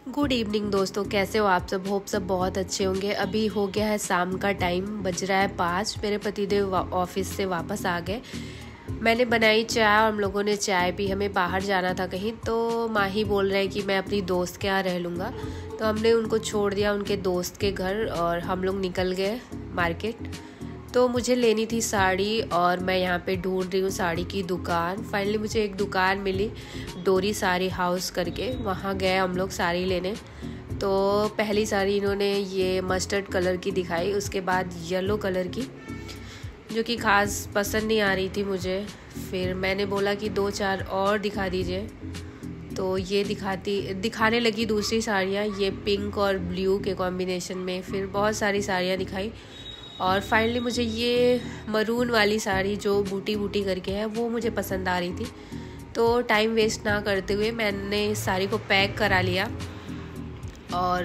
Good evening दोस्तों, कैसे हो आप सब। होप सब बहुत अच्छे होंगे। अभी हो गया है शाम का टाइम, बज रहा है 5। मेरे पतिदेव ऑफिस से वापस आ गए। मैंने बनाई चाय और हम लोगों ने चाय पी। हमें बाहर जाना था कहीं, तो माही बोल रहे हैं कि मैं अपनी दोस्त के यहाँ रह लूँगा, तो हमने उनको छोड़ दिया उनके दोस्त के घर और हम लोग निकल गए मार्केट। तो मुझे लेनी थी साड़ी और मैं यहाँ पे ढूंढ रही हूँ साड़ी की दुकान। फाइनली मुझे एक दुकान मिली, डोरी साड़ी हाउस करके। वहाँ गए हम लोग साड़ी लेने। तो पहली साड़ी इन्होंने ये मस्टर्ड कलर की दिखाई, उसके बाद येलो कलर की, जो कि खास पसंद नहीं आ रही थी मुझे। फिर मैंने बोला कि 2-4 और दिखा दीजिए, तो ये दिखाने लगी दूसरी साड़ियाँ, ये पिंक और ब्लू के कॉम्बिनेशन में। फिर बहुत सारी साड़ियाँ दिखाई और फाइनली मुझे ये मरून वाली साड़ी जो बूटी बूटी करके है वो मुझे पसंद आ रही थी। तो टाइम वेस्ट ना करते हुए मैंने इस साड़ी को पैक करा लिया और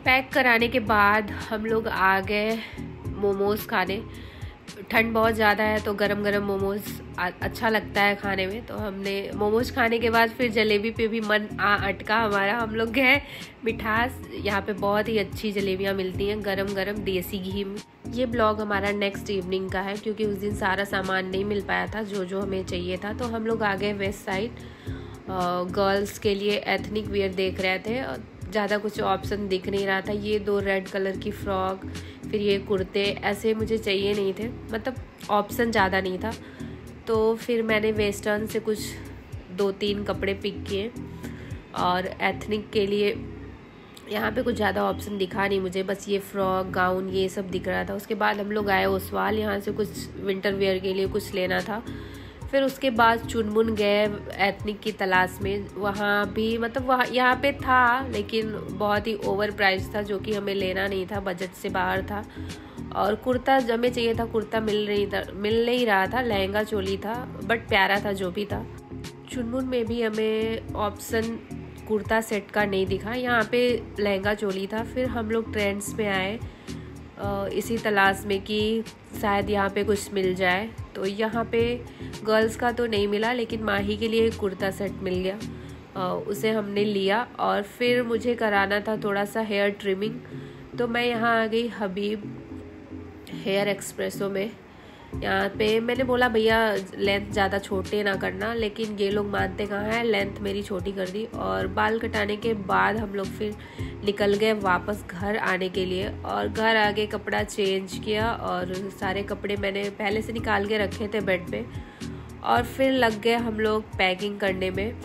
पैक कराने के बाद हम लोग आ गए मोमोज़ खाने। ठंड बहुत ज़्यादा है तो गरम गरम मोमोज़ अच्छा लगता है खाने में। तो हमने मोमोज़ खाने के बाद फिर जलेबी पे भी मन अटका हमारा। हम लोग गए मिठास, यहाँ पे बहुत ही अच्छी जलेबियाँ मिलती हैं गरम गरम देसी घी में। ये ब्लॉग हमारा नेक्स्ट इवनिंग का है, क्योंकि उस दिन सारा सामान नहीं मिल पाया था जो जो हमें चाहिए था। तो हम लोग आ गए वेस्ट साइड। गर्ल्स के लिए एथनिक वेयर देख रहे थे, ज़्यादा कुछ ऑप्शन दिख नहीं रहा था। ये 2 रेड कलर की फ्रॉक, फिर ये कुर्ते, ऐसे मुझे चाहिए नहीं थे, मतलब ऑप्शन ज़्यादा नहीं था। तो फिर मैंने वेस्टर्न से कुछ 2-3 कपड़े पिक किए और एथनिक के लिए यहाँ पे कुछ ज़्यादा ऑप्शन दिखा नहीं मुझे, बस ये फ्रॉक गाउन ये सब दिख रहा था। उसके बाद हम लोग आए ओसवाल, यहाँ से कुछ विंटर वेयर के लिए कुछ लेना था। फिर उसके बाद चुनमुन गए एथनिक की तलाश में। वहाँ भी मतलब वहाँ यहाँ पे था, लेकिन बहुत ही ओवर प्राइस था, जो कि हमें लेना नहीं था, बजट से बाहर था। और कुर्ता हमें चाहिए था, कुर्ता मिल नहीं रहा था। लहंगा चोली था, बट प्यारा था जो भी था। चुनमुन में भी हमें ऑप्शन कुर्ता सेट का नहीं दिखा, यहाँ पे लहंगा चोली था। फिर हम लोग ट्रेंड्स में आए इसी तलाश में कि शायद यहाँ पे कुछ मिल जाए। तो यहाँ पे गर्ल्स का तो नहीं मिला, लेकिन माही के लिए एक कुर्ता सेट मिल गया। उसे हमने लिया और फिर मुझे कराना था थोड़ा सा हेयर ट्रिमिंग। तो मैं यहाँ आ गई हबीब हेयर एक्सप्रेसो में। यहाँ पे मैंने बोला भैया लेंथ ज़्यादा छोटे ना करना, लेकिन ये लोग मानते कहाँ हैं, लेंथ मेरी छोटी कर दी। और बाल कटाने के बाद हम लोग फिर निकल गए वापस घर आने के लिए। और घर आके कपड़ा चेंज किया और सारे कपड़े मैंने पहले से निकाल के रखे थे बेड पे। और फिर लग गए हम लोग पैकिंग करने में।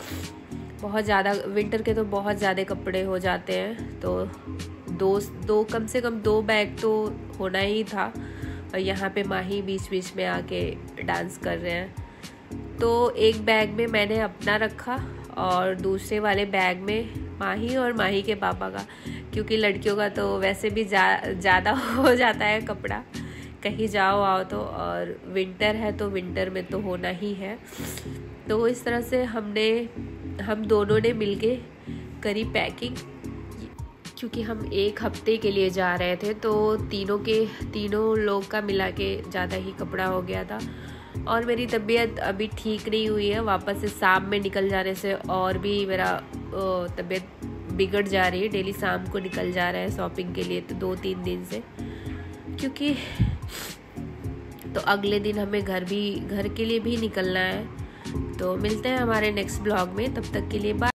बहुत ज़्यादा विंटर के तो बहुत ज़्यादा कपड़े हो जाते हैं, तो दो कम से कम 2 बैग तो होना ही था। और यहाँ पे माही बीच बीच में आके डांस कर रहे हैं। तो एक बैग में मैंने अपना रखा और दूसरे वाले बैग में माही और माही के पापा का, क्योंकि लड़कियों का तो वैसे भी ज़्यादा हो जाता है कपड़ा, कहीं जाओ आओ तो। और विंटर है तो विंटर में तो होना ही है। तो इस तरह से हम दोनों ने मिलके करी पैकिंग, क्योंकि हम 1 हफ्ते के लिए जा रहे थे। तो तीनों लोग का मिला के ज़्यादा ही कपड़ा हो गया था। और मेरी तबीयत अभी ठीक नहीं हुई है, वापस से शाम में निकल जाने से और भी मेरा तबीयत बिगड़ जा रही है। डेली शाम को निकल जा रहा है शॉपिंग के लिए, तो 2-3 दिन से, क्योंकि तो अगले दिन हमें घर के लिए भी निकलना है। तो मिलते हैं हमारे नेक्स्ट ब्लॉग में, तब तक के लिए बाय।